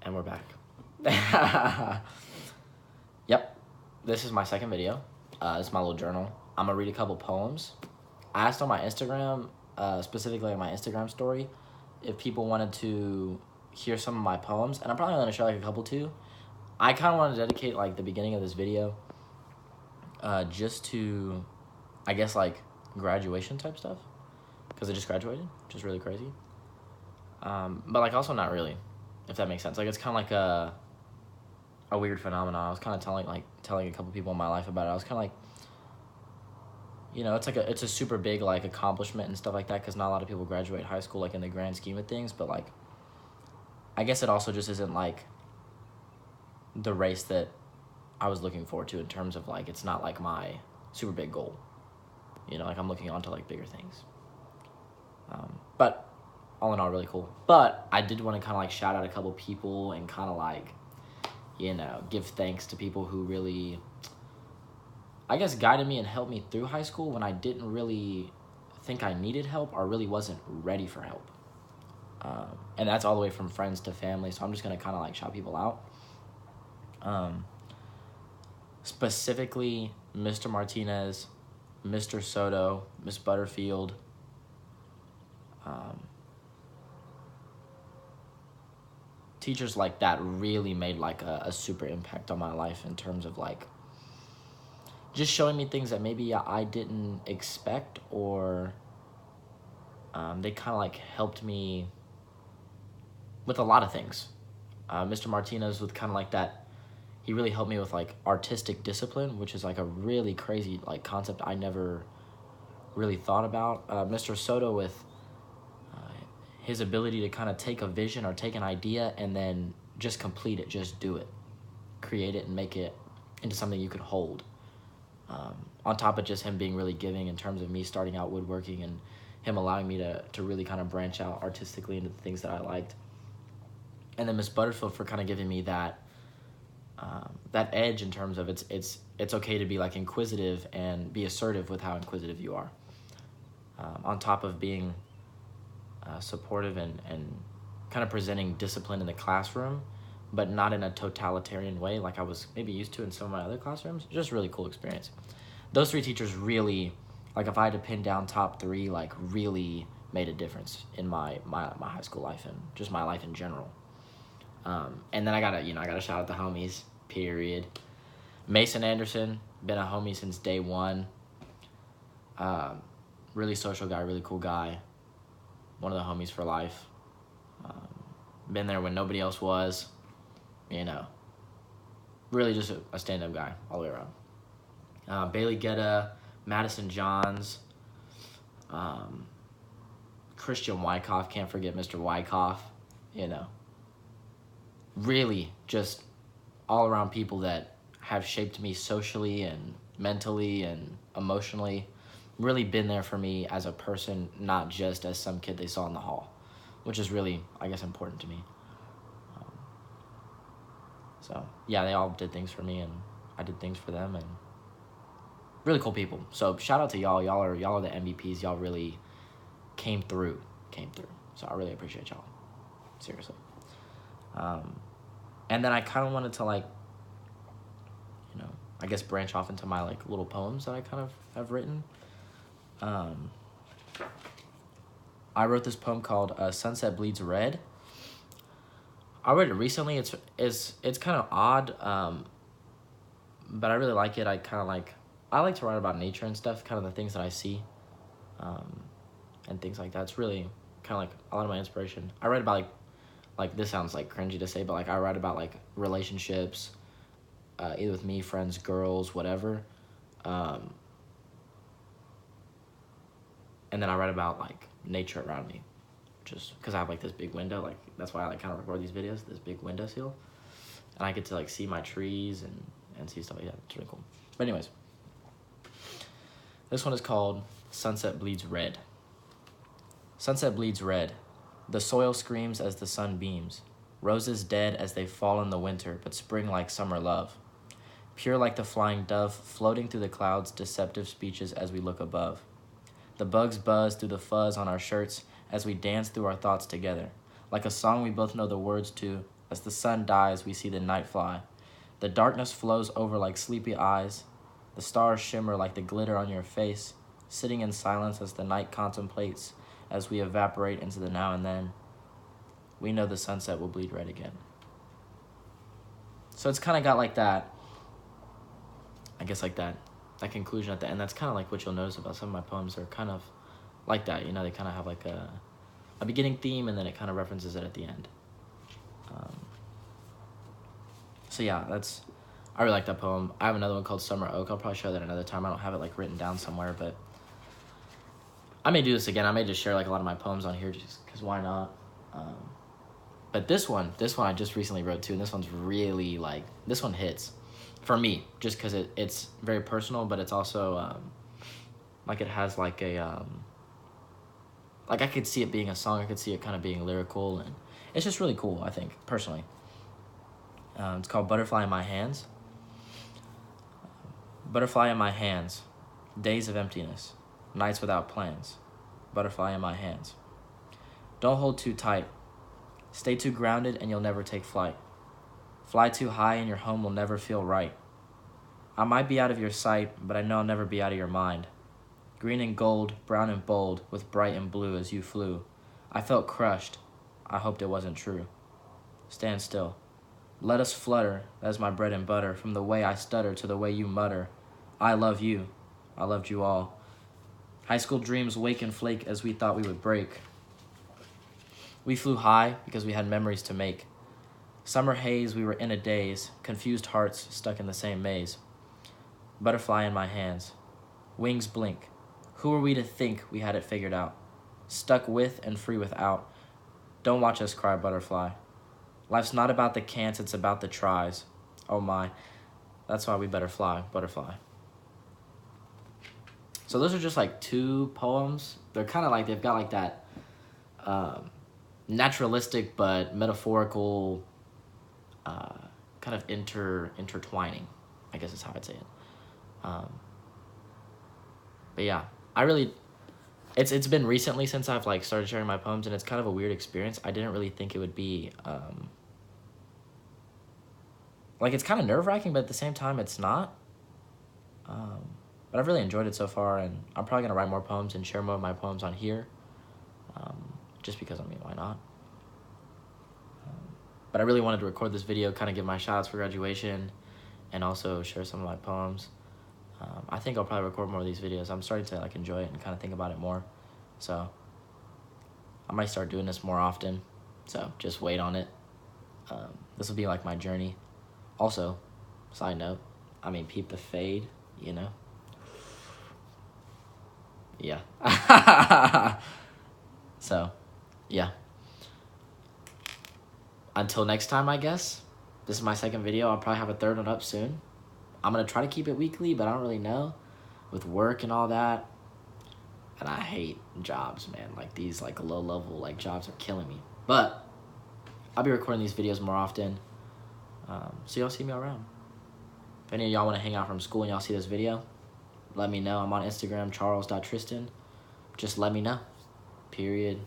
And we're back. Yep, this is my second video. This is my little journal. I'm gonna read a couple poems. I asked on my Instagram, specifically on my Instagram story, if people wanted to hear some of my poems, and I'm probably gonna show like a couple too. I kind of want to dedicate like the beginning of this video, just to, I guess like graduation type stuff, because I just graduated, which is really crazy. But like also not really, if that makes sense. Like it's kind of like a weird phenomenon. I was kind of telling a couple people in my life about it. I was kind of like, it's a super big like accomplishment and stuff like that, because not a lot of people graduate high school like in the grand scheme of things. But like, I guess it also just isn't like the race that I was looking forward to in terms of like, it's not like my super big goal. Like I'm looking on to like bigger things. But all in all, really cool. But I did want to kind of like shout out a couple people and kind of like, give thanks to people who really, I guess, guided me and helped me through high school when I didn't really think I needed help or really wasn't ready for help. And that's all the way from friends to family. So I'm just going to kind of like shout people out. Specifically, Mr. Martinez, Mr. Soto, Miss Butterfield, teachers like that really made like a super impact on my life in terms of like just showing me things that maybe I didn't expect, or they kind of like helped me with a lot of things. Mr. Martinez with kind of like that, he really helped me with like artistic discipline, which is like a really crazy like concept I never really thought about. Mr. Soto with his ability to kind of take a vision or take an idea and then just complete it, just do it, create it and make it into something you could hold. On top of just him being really giving in terms of me starting out woodworking and him allowing me to really kind of branch out artistically into the things that I liked. And then Miss Butterfield for kind of giving me that edge in terms of it's okay to be like inquisitive and be assertive with how inquisitive you are. On top of being supportive and kind of presenting discipline in the classroom, but not in a totalitarian way like I was maybe used to in some of my other classrooms. Just really cool experience. Those three teachers really, like if I had to pin down top three, like really made a difference in my high school life and just my life in general. And then I gotta shout out the homies, period. Mason Anderson, been a homie since day one. Really social guy, really cool guy. One of the homies for life. Been there when nobody else was. Really just a stand-up guy all the way around. Bailey Guetta, Madison Johns, Christian Wyckoff, can't forget Mr. Wyckoff, Really just all around people that have shaped me socially and mentally and emotionally. Really been there for me as a person, not just as some kid they saw in the hall, which is really, I guess, important to me. So yeah, they all did things for me and I did things for them, and really cool people. So shout out to y'all. Y'all are the MVPs. Y'all really came through. So I really appreciate y'all. Seriously. And then I kind of wanted to like, I guess branch off into my like little poems that I kind of have written. I wrote this poem called Sunset Bleeds Red. I read it recently. It's kind of odd, but I really like it. I like to write about nature and stuff, kind of the things that I see, and things like that. It's really kind of like a lot of my inspiration. I write about like this sounds like cringy to say, but like I write about like relationships, either with me, friends, girls, whatever. And then I write about like nature around me, just because I have like this big window. Like that's why I like kind of record these videos, this big window seal, and I get to like see my trees and see stuff like that. It's really cool. But anyways, this one is called Sunset Bleeds Red. Sunset bleeds red. The soil screams as the sun beams. Roses dead as they fall in the winter, but spring like summer love. Pure like the flying dove, floating through the clouds, deceptive speeches as we look above. The bugs buzz through the fuzz on our shirts as we dance through our thoughts together. Like a song we both know the words to, As the sun dies, we see the night fly. The darkness flows over like sleepy eyes. The stars shimmer like the glitter on your face, sitting in silence as the night contemplates, as we evaporate into the now and then. We know the sunset will bleed red again. So it's kind of got like that, I guess like that conclusion at the end. That's kind of like what you'll notice about some of my poems. They're kind of like that, you know, they kind of have like a beginning theme and then it kind of references it at the end. So yeah, I really like that poem. I have another one called Summer Oak. I'll probably show that another time. I don't have it like written down somewhere, but I may do this again. I may just share like a lot of my poems on here just because why not? But this one I just recently wrote too, and this one's really like, this one hits for me just because it's very personal, but it's also like it has like a like I could see it being a song. I could see it kind of being lyrical, and it's just really cool, I think, personally. It's called Butterfly in My Hands. Butterfly in my hands, days of emptiness, nights without plans. Butterfly in my hands. Don't hold too tight. Stay too grounded and you'll never take flight. Fly too high and your home will never feel right. I might be out of your sight, but I know I'll never be out of your mind. Green and gold, brown and bold, with bright and blue as you flew. I felt crushed. I hoped it wasn't true. Stand still. Let us flutter, that's my bread and butter, from the way I stutter to the way you mutter. I love you. I loved you all. High school dreams wake and flake as we thought we would break. We flew high because we had memories to make. Summer haze, we were in a daze, confused hearts stuck in the same maze. Butterfly in my hands. Wings blink. Who are we to think we had it figured out? Stuck with and free without. Don't watch us cry, butterfly. Life's not about the can'ts, it's about the tries. Oh my, that's why we better fly, butterfly. So those are just like two poems. They're kind of like, they've got like that naturalistic but metaphorical kind of intertwining, I guess is how I'd say it. But yeah, I really, it's been recently since I've like started sharing my poems, and it's kind of a weird experience. I didn't really think it would be, like it's kind of nerve-wracking, but at the same time it's not. But I've really enjoyed it so far, and I'm probably going to write more poems and share more of my poems on here, just because, I mean, why not? But I really wanted to record this video, kind of give my shout-outs for graduation, and also share some of my poems. I think I'll probably record more of these videos. I'm starting to like enjoy it and kind of think about it more, so I might start doing this more often, so just wait on it. This will be like my journey. Also, side note, I mean, peep the fade, you know? Yeah. So, yeah. Until next time, I guess. This is my second video. I'll probably have a third one up soon. I'm going to try to keep it weekly, but I don't really know with work and all that. And I hate jobs, man. Like, these, like, low-level, like, jobs are killing me. But I'll be recording these videos more often. So y'all see me around. If any of y'all want to hang out from school and y'all see this video, let me know. I'm on Instagram, charles.tristan. Just let me know. Period.